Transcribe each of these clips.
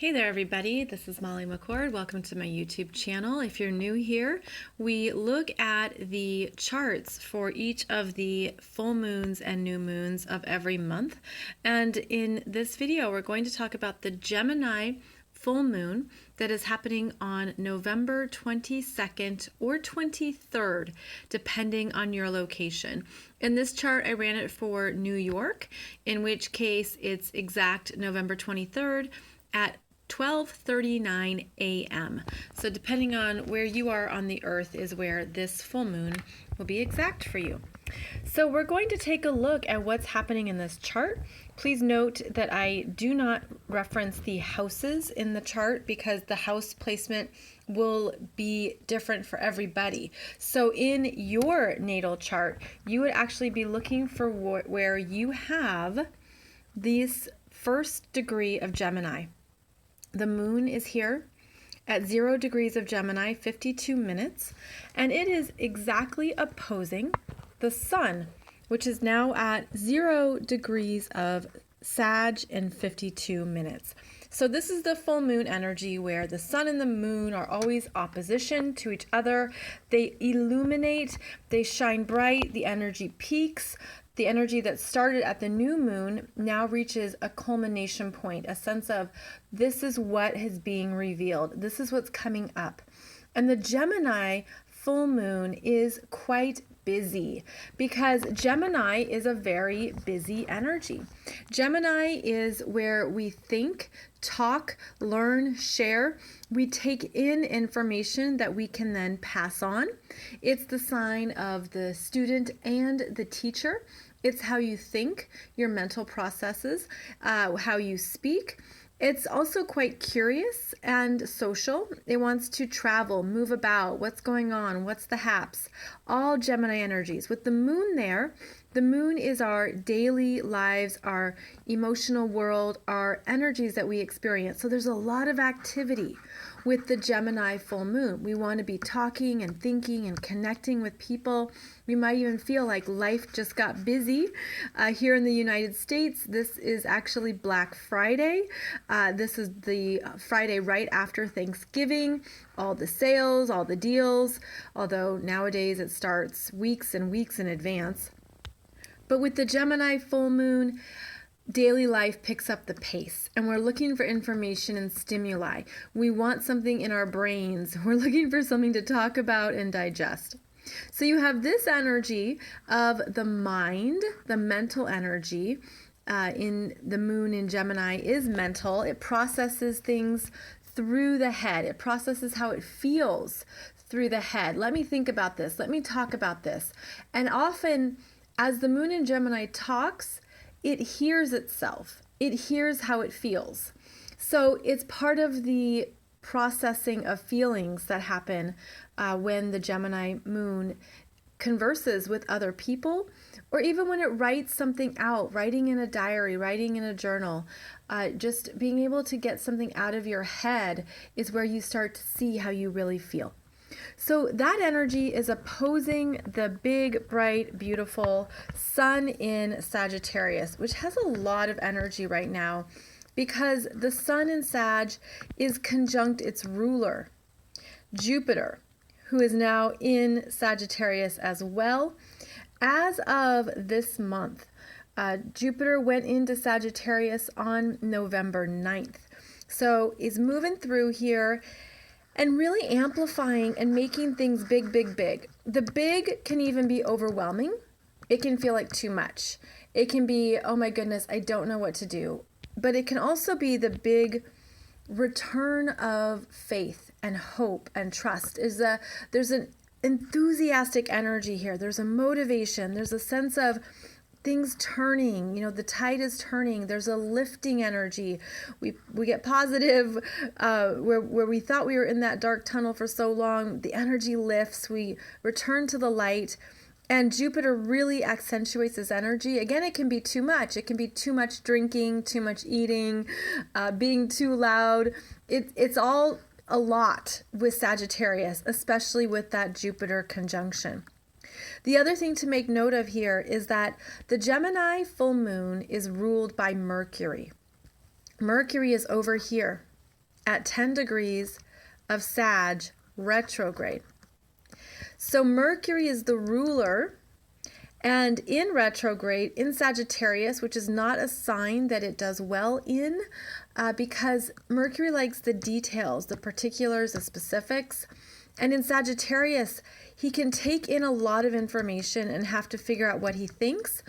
Hey there everybody, this is Molly McCord. Welcome to my YouTube channel. If you're new here, we look at the charts for each of the full moons and new moons of every month. And in this video, we're going to talk about the Gemini full moon that is happening on November 22nd or 23rd, depending on your location. In this chart, I ran it for New York, in which case it's exact November 23rd at 12:39 a.m. So depending on where you are on the earth is where this full moon will be exact for you. So we're going to take a look at what's happening in this chart. Please note that I do not reference the houses in the chart because the house placement will be different for everybody. So in your natal chart, you would actually be looking for where you have this first degree of Gemini. The moon is here at 0 degrees of Gemini, 52 minutes, and it is exactly opposing the sun, which is now at 0 degrees of Sag in 52 minutes. So this is the full moon energy where the sun and the moon are always opposition to each other. They illuminate, they shine bright, the energy peaks. The energy that started at the new moon now reaches a culmination point, a sense of this is what is being revealed. This is what's coming up. And the Gemini full moon is quite busy because Gemini is a very busy energy. Gemini is where we think, talk, learn, share. We take in information that we can then pass on. It's the sign of the student and the teacher. It's how you think, your mental processes, how you speak. It's also quite curious and social. It wants to travel, move about, what's going on, what's the haps, all Gemini energies. With the moon there, the moon is our daily lives, our emotional world, our energies that we experience. So there's a lot of activity with the Gemini full moon. We want to be talking and thinking and connecting with people. We might even feel like life just got busy. Here in the United States, this is actually Black Friday. This is the Friday right after Thanksgiving. All the sales, all the deals, although nowadays it starts weeks and weeks in advance. But with the Gemini full moon, daily life picks up the pace and we're looking for information and stimuli. We want something in our brains. We're looking for something to talk about and digest. So you have this energy of the mind, the mental energy in the moon in Gemini is mental. It processes things through the head. It processes how it feels through the head. Let me think about this. Let me talk about this. And often as the moon in Gemini talks, it hears itself. It hears how it feels. So it's part of the processing of feelings that happen when the Gemini moon converses with other people, or even when it writes something out, writing in a diary, writing in a journal. Just being able to get something out of your head is where you start to see how you really feel. So that energy is opposing the big, bright, beautiful sun in Sagittarius, which has a lot of energy right now because the sun in Sag is conjunct its ruler, Jupiter, who is now in Sagittarius as well. As of this month, Jupiter went into Sagittarius on November 9th. So is moving through here and really amplifying and making things big, big, big. The big can even be overwhelming. It can feel like too much. It can be, oh my goodness, I don't know what to do. But it can also be the big return of faith and hope and trust. There's an enthusiastic energy here. There's a motivation. There's a sense of things turning, the tide is turning. There's a lifting energy. We get positive where we thought we were in that dark tunnel for so long. The energy lifts. We return to the light. And Jupiter really accentuates this energy. Again, it can be too much. It can be too much drinking, too much eating, being too loud. It's all a lot with Sagittarius, especially with that Jupiter conjunction. The other thing to make note of here is that the Gemini full moon is ruled by Mercury. Mercury is over here. at 10 degrees of Sag retrograde. So Mercury is the ruler, and in retrograde in Sagittarius, which is not a sign that it does well in, because Mercury likes the details, the particulars, the specifics. And in Sagittarius, he can take in a lot of information and have to figure out what he thinks.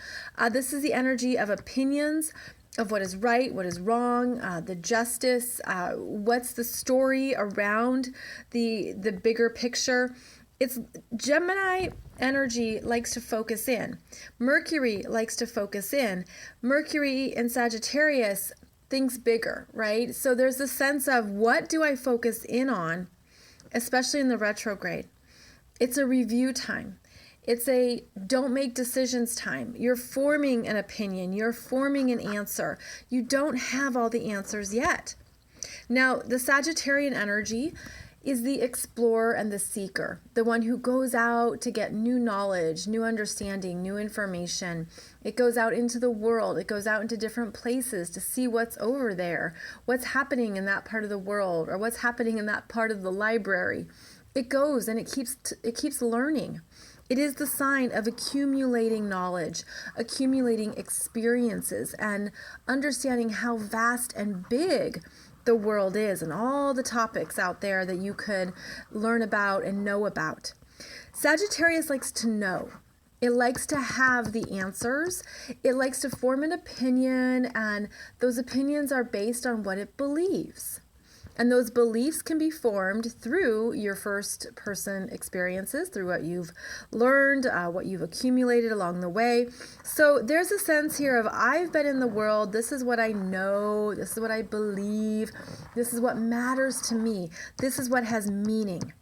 This is the energy of opinions, of what is right, what is wrong, the justice, what's the story around the bigger picture. It's Gemini energy likes to focus in. Mercury likes to focus in. Mercury in Sagittarius thinks bigger, right? So there's a sense of, what do I focus in on, especially in the retrograde? It's a review time. It's a don't make decisions time. You're forming an opinion. You're forming an answer. You don't have all the answers yet. Now, the Sagittarian energy is the explorer and the seeker, the one who goes out to get new knowledge, new understanding, new information. It goes out into the world. It goes out into different places to see what's over there, what's happening in that part of the world, or what's happening in that part of the library. It goes and it keeps learning. It is the sign of accumulating knowledge, accumulating experiences, and understanding how vast and big the world is and all the topics out there that you could learn about and know about. Sagittarius likes to know. It likes to have the answers. It likes to form an opinion, and those opinions are based on what it believes. And those beliefs can be formed through your first person experiences, through what you've learned, what you've accumulated along the way. So there's a sense here of, I've been in the world, this is what I know, this is what I believe, this is what matters to me, this is what has meaning.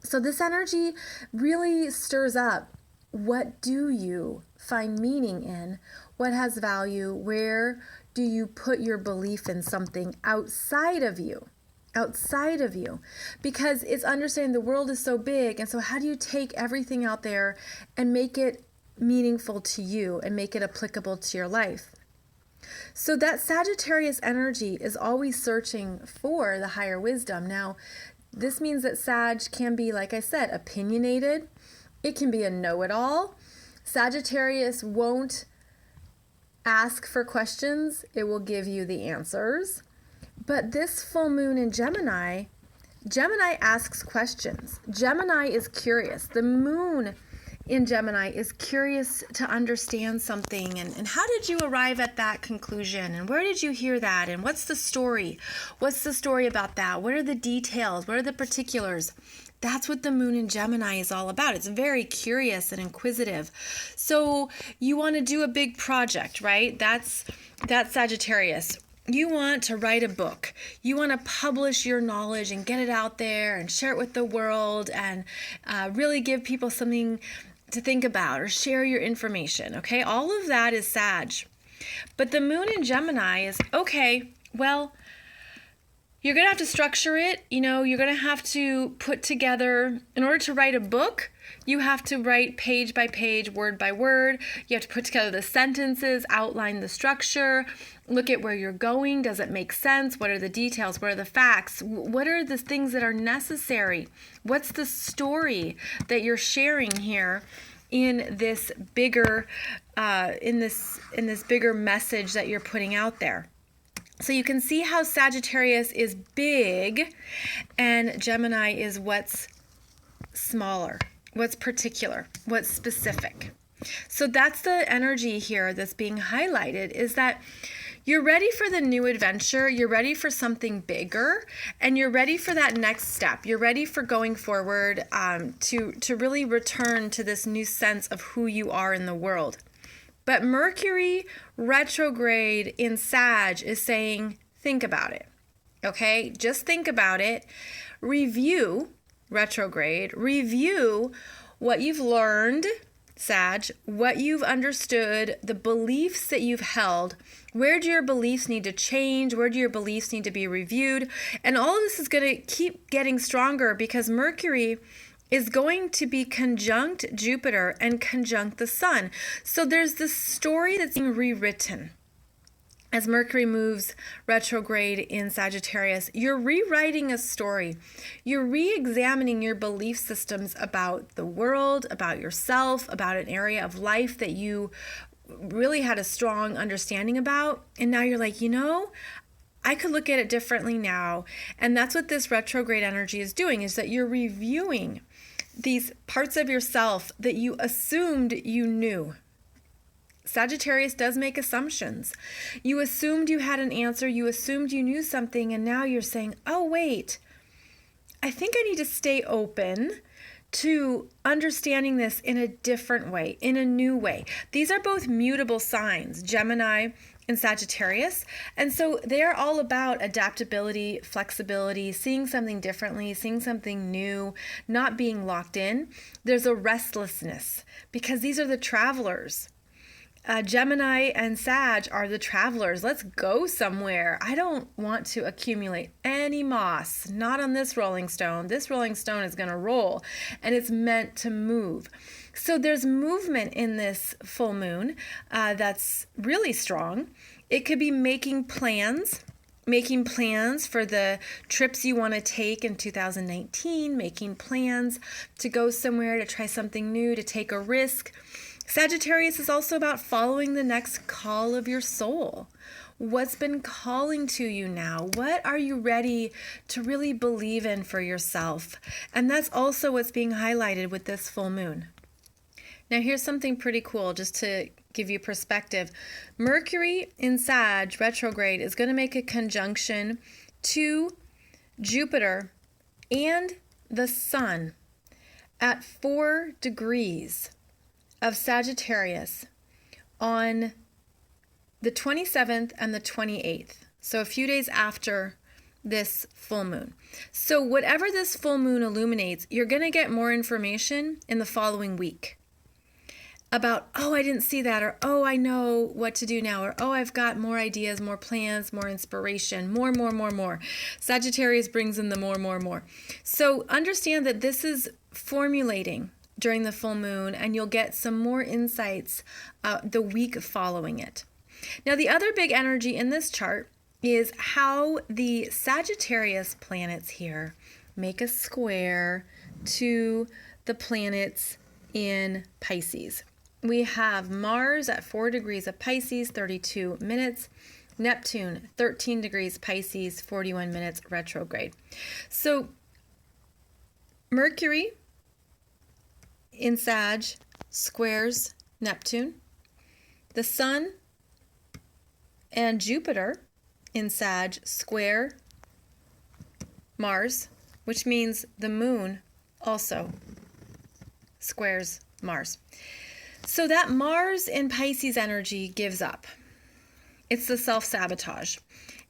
So this energy really stirs up, what do you find meaning in? What has value? Where do you put your belief in something outside of you? Outside of you, because it's understanding the world is so big, and so how do you take everything out there and make it meaningful to you and make it applicable to your life? So that Sagittarius energy is always searching for the higher wisdom. Now, this means that Sag can be, like I said, opinionated. It can be a know-it-all. Sagittarius won't ask for questions. It will give you the answers. But this full moon in Gemini asks questions. Gemini is curious. The moon in Gemini is curious to understand something. And how did you arrive at that conclusion? And where did you hear that? And what's the story? What's the story about that? What are the details? What are the particulars? That's what the moon in Gemini is all about. It's very curious and inquisitive. So you want to do a big project, right? That's Sagittarius. You want to write a book. You want to publish your knowledge and get it out there and share it with the world and really give people something to think about or share your information, okay? All of that is Sag. But the moon in Gemini is, okay, well, you're going to have to structure it. You know, you're going to have to put together, in order to write a book, you have to write page by page, word by word. You have to put together the sentences, outline the structure, look at where you're going. Does it make sense? What are the details? What are the facts? What are the things that are necessary? What's the story that you're sharing here in this bigger, in this bigger message that you're putting out there? So you can see how Sagittarius is big and Gemini is what's smaller, what's particular, what's specific. So that's the energy here that's being highlighted, is that you're ready for the new adventure, you're ready for something bigger, and you're ready for that next step. You're ready for going forward to really return to this new sense of who you are in the world. But Mercury retrograde in Sag is saying, think about it, okay? Just think about it. Review, retrograde, review what you've learned, Sag, what you've understood, the beliefs that you've held. Where do your beliefs need to change? Where do your beliefs need to be reviewed? And all of this is going to keep getting stronger because Mercury is going to be conjunct Jupiter and conjunct the sun. So there's this story that's being rewritten. as Mercury moves retrograde in Sagittarius, you're rewriting a story. You're re-examining your belief systems about the world, about yourself, about an area of life that you really had a strong understanding about. And now you're like, I could look at it differently now. And that's what this retrograde energy is doing, is that you're reviewing these parts of yourself that you assumed you knew. Sagittarius does make assumptions. You assumed you had an answer, you assumed you knew something, and now you're saying, oh, wait, I think I need to stay open to understanding this in a different way, in a new way. These are both mutable signs, Gemini and Sagittarius. And so they're all about adaptability, flexibility, seeing something differently, seeing something new, not being locked in. There's a restlessness because these are the travelers. Gemini and Sag are the travelers. Let's go somewhere. I don't want to accumulate any moss, not on this rolling stone. This rolling stone is going to roll, and it's meant to move. So there's movement in this full moon that's really strong. It could be making plans for the trips you want to take in 2019, making plans to go somewhere, to try something new, to take a risk. Sagittarius is also about following the next call of your soul. What's been calling to you now? What are you ready to really believe in for yourself? And that's also what's being highlighted with this full moon. Now, here's something pretty cool just to give you perspective. Mercury in Sag retrograde is going to make a conjunction to Jupiter and the Sun at 4 degrees of Sagittarius on the 27th and the 28th. So a few days after this full moon. So whatever this full moon illuminates, you're going to get more information in the following week about, oh, I didn't see that, or oh, I know what to do now, or oh, I've got more ideas, more plans, more inspiration, more. Sagittarius brings in the more. So understand that this is formulating during the full moon, and you'll get some more insights the week following it. Now, the other big energy in this chart is how the Sagittarius planets here make a square to the planets in Pisces. We have Mars at 4 degrees of Pisces, 32 minutes. Neptune, 13 degrees Pisces, 41 minutes retrograde. So Mercury in Sag squares Neptune. The Sun and Jupiter in Sag square Mars, which means the moon also squares Mars. So that Mars in Pisces energy gives up. It's the self-sabotage.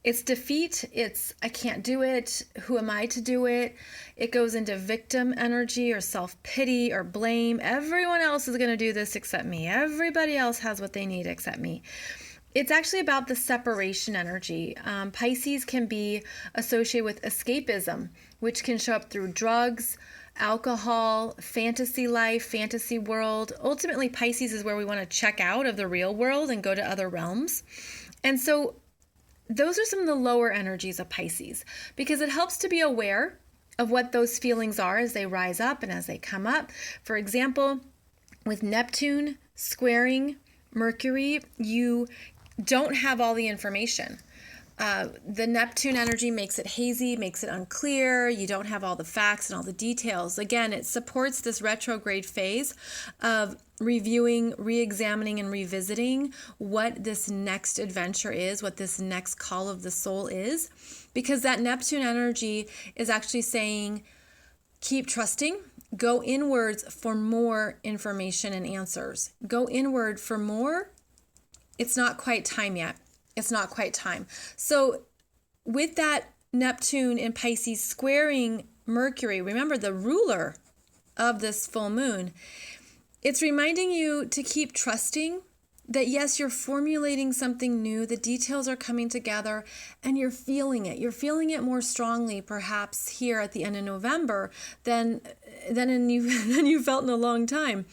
It's defeat. It's, I can't do it. Who am I to do it? It goes into victim energy or self-pity or blame. Everyone else is going to do this except me. Everybody else has what they need except me. It's actually about the separation energy. Pisces can be associated with escapism, which can show up through drugs, alcohol, fantasy life, fantasy world. Ultimately, Pisces is where we want to check out of the real world and go to other realms. And so those are some of the lower energies of Pisces, because it helps to be aware of what those feelings are as they rise up and as they come up. For example, with Neptune squaring Mercury, you don't have all the information. The Neptune energy makes it hazy, makes it unclear. You don't have all the facts and all the details. Again, it supports this retrograde phase of reviewing, re-examining, and revisiting what this next adventure is, what this next call of the soul is, because that Neptune energy is actually saying, keep trusting, go inwards for more information and answers. Go inward for more. It's not quite time yet. It's not quite time. So with that Neptune in Pisces squaring Mercury, remember the ruler of this full moon, it's reminding you to keep trusting that yes, you're formulating something new, the details are coming together, and you're feeling it. You're feeling it more strongly perhaps here at the end of November than you felt in a long time.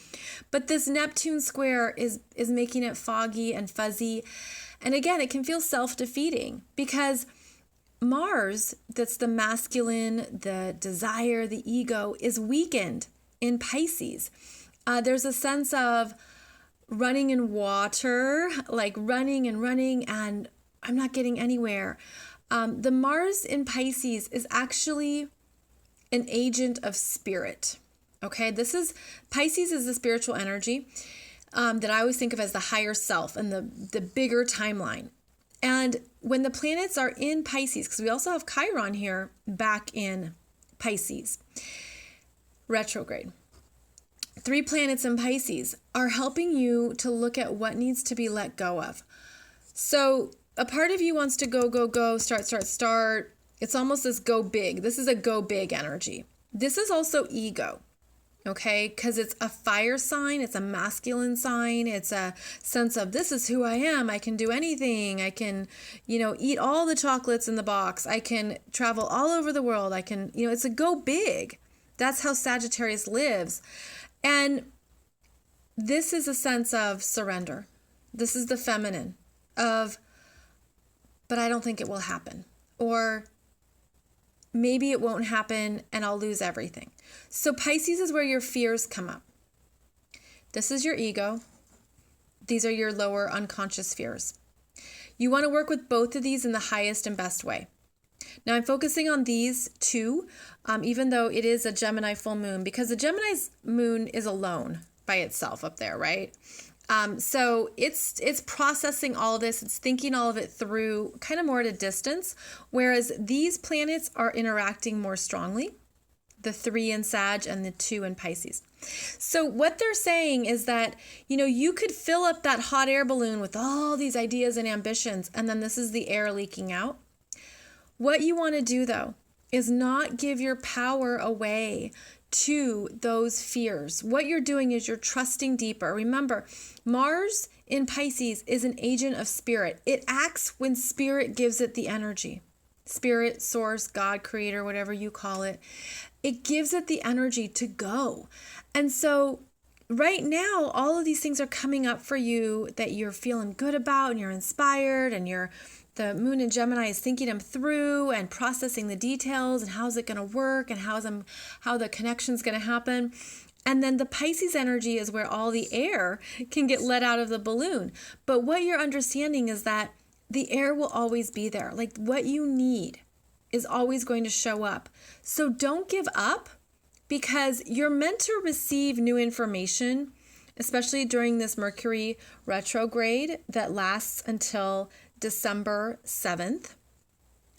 But this Neptune square is making it foggy and fuzzy. And again, it can feel self-defeating because Mars, that's the masculine, the desire, the ego, is weakened in Pisces. There's a sense of running in water, like running and I'm not getting anywhere. The Mars in Pisces is actually an agent of spirit. Okay, Pisces is the spiritual energy that I always think of as the higher self and the bigger timeline. And when the planets are in Pisces, because we also have Chiron here back in Pisces, retrograde. 3 planets in Pisces are helping you to look at what needs to be let go of. So a part of you wants to go, start. It's almost this go big. This is a go big energy. This is also ego. Okay, because it's a fire sign, it's a masculine sign, it's a sense of this is who I am, I can do anything, I can, eat all the chocolates in the box, I can travel all over the world, I can, it's a go big. That's how Sagittarius lives. And this is a sense of surrender. This is the feminine of, but I don't think it will happen. Or maybe it won't happen and I'll lose everything. So Pisces is where your fears come up. This is your ego. These are your lower unconscious fears. You want to work with both of these in the highest and best way. Now I'm focusing on these 2, even though it is a Gemini full moon, because the Gemini's moon is alone by itself up there, right? So it's processing all of this, it's thinking all of it through kind of more at a distance, whereas these planets are interacting more strongly, the 3 in Sag and the 2 in Pisces. So what they're saying is that, you could fill up that hot air balloon with all these ideas and ambitions, and then this is the air leaking out. What you want to do, though, is not give your power away to those fears. What you're doing is you're trusting deeper. Remember, Mars in Pisces is an agent of spirit. It acts when spirit gives it the energy. Spirit, source, God, creator, whatever you call it. It gives it the energy to go. And so right now, all of these things are coming up for you that you're feeling good about and you're inspired and the moon in Gemini is thinking them through and processing the details and how's it going to work and how the connection's going to happen. And then the Pisces energy is where all the air can get let out of the balloon. But what you're understanding is that the air will always be there. Like what you need is always going to show up. So don't give up, because you're meant to receive new information, especially during this Mercury retrograde that lasts until December 7th.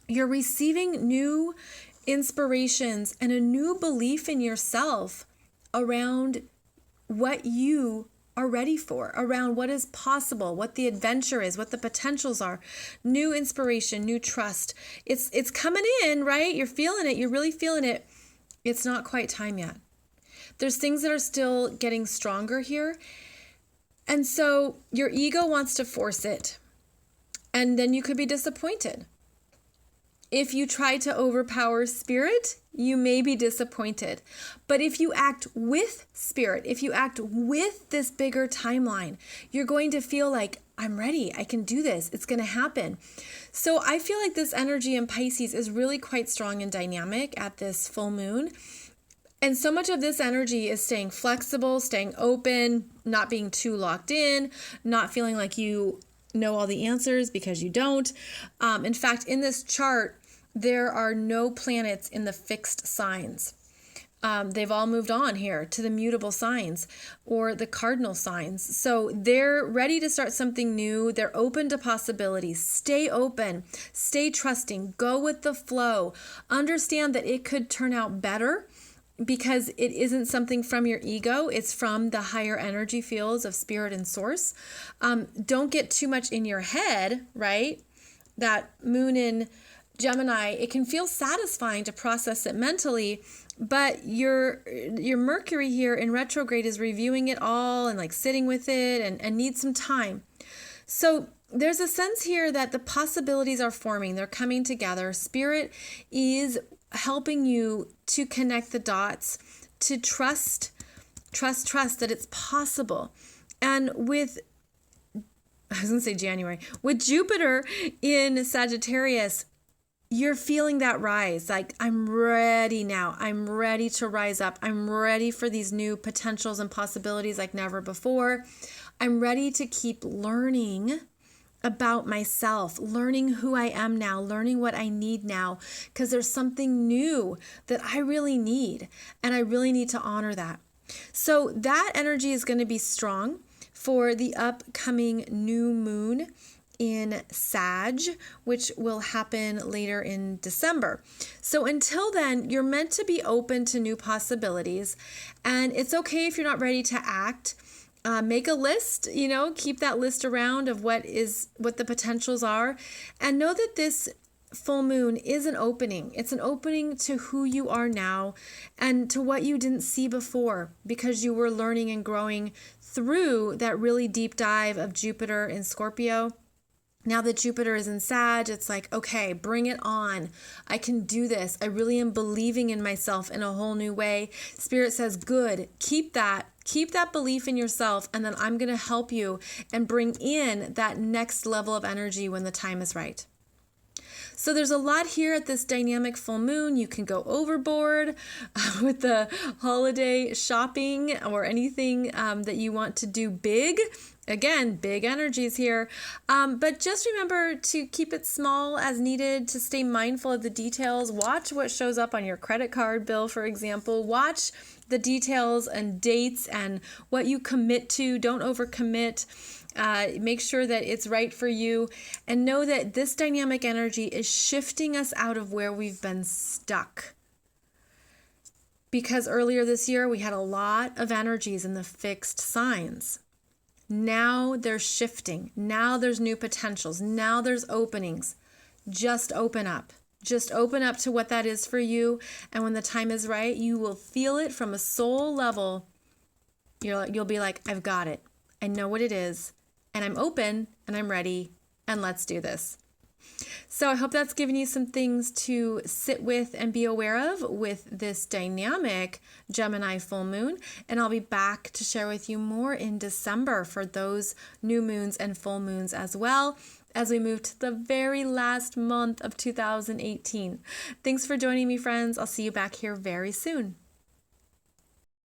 You're receiving new inspirations and a new belief in yourself around what you are ready for, around what is possible, what the adventure is, what the potentials are. New inspiration, new trust. It's coming in, right? You're feeling it. You're really feeling it. It's not quite time yet. There's things that are still getting stronger here. And so your ego wants to force it. And then you could be disappointed. If you try to overpower spirit, you may be disappointed. But if you act with spirit, if you act with this bigger timeline, you're going to feel like, I'm ready. I can do this. It's going to happen. So I feel like this energy in Pisces is really quite strong and dynamic at this full moon. And so much of this energy is staying flexible, staying open, not being too locked in, not feeling like you know all the answers because you don't. In fact, in this chart, there are no planets in the fixed signs. They've all moved on here to the mutable signs or the cardinal signs. So they're ready to start something new. They're open to possibilities. Stay open, stay trusting, go with the flow. Understand that it could turn out better because it isn't something from your ego. It's from the higher energy fields of spirit and source. Don't get too much in your head, right? That moon in Gemini, it can feel satisfying to process it mentally, but your Mercury here in retrograde is reviewing it all and like sitting with it and needs some time. So there's a sense here that the possibilities are forming. They're coming together. Spirit is helping you to connect the dots, to trust that it's possible. And with I was going to say January, with Jupiter in Sagittarius, you're feeling that rise. Like, I'm ready now. I'm ready to rise up. I'm ready for these new potentials and possibilities like never before. I'm ready to keep learning about myself, learning who I am now, learning what I need now, because there's something new that I really need, and I really need to honor that. So that energy is going to be strong for the upcoming new moon in Sag, which will happen later in December. So until then, you're meant to be open to new possibilities, and it's okay if you're not ready to act. Make a list, keep that list around of what the potentials are, and know that this full moon is an opening. It's an opening to who you are now and to what you didn't see before, because you were learning and growing through that really deep dive of Jupiter in Scorpio. Now that Jupiter is in Sag, it's like, okay, bring it on. I can do this. I really am believing in myself in a whole new way. Spirit says, good, keep that belief in yourself, and then I'm going to help you and bring in that next level of energy when the time is right. So there's a lot here at this dynamic full moon. You can go overboard with the holiday shopping or anything that you want to do big. Again, big energies here. But just remember to keep it small as needed, to stay mindful of the details. Watch what shows up on your credit card bill, for example. Watch the details and dates and what you commit to. Don't overcommit. Make sure that it's right for you, and know that this dynamic energy is shifting us out of where we've been stuck. Because earlier this year, we had a lot of energies in the fixed signs. Now they're shifting. Now there's new potentials. Now there's openings. Just open up. Just open up to what that is for you. And when the time is right, you will feel it from a soul level. You'll be like, I've got it. I know what it is. And I'm open and I'm ready. And let's do this. So I hope that's given you some things to sit with and be aware of with this dynamic Gemini full moon. And I'll be back to share with you more in December for those new moons and full moons as well, as we move to the very last month of 2018. Thanks for joining me, friends. I'll see you back here very soon.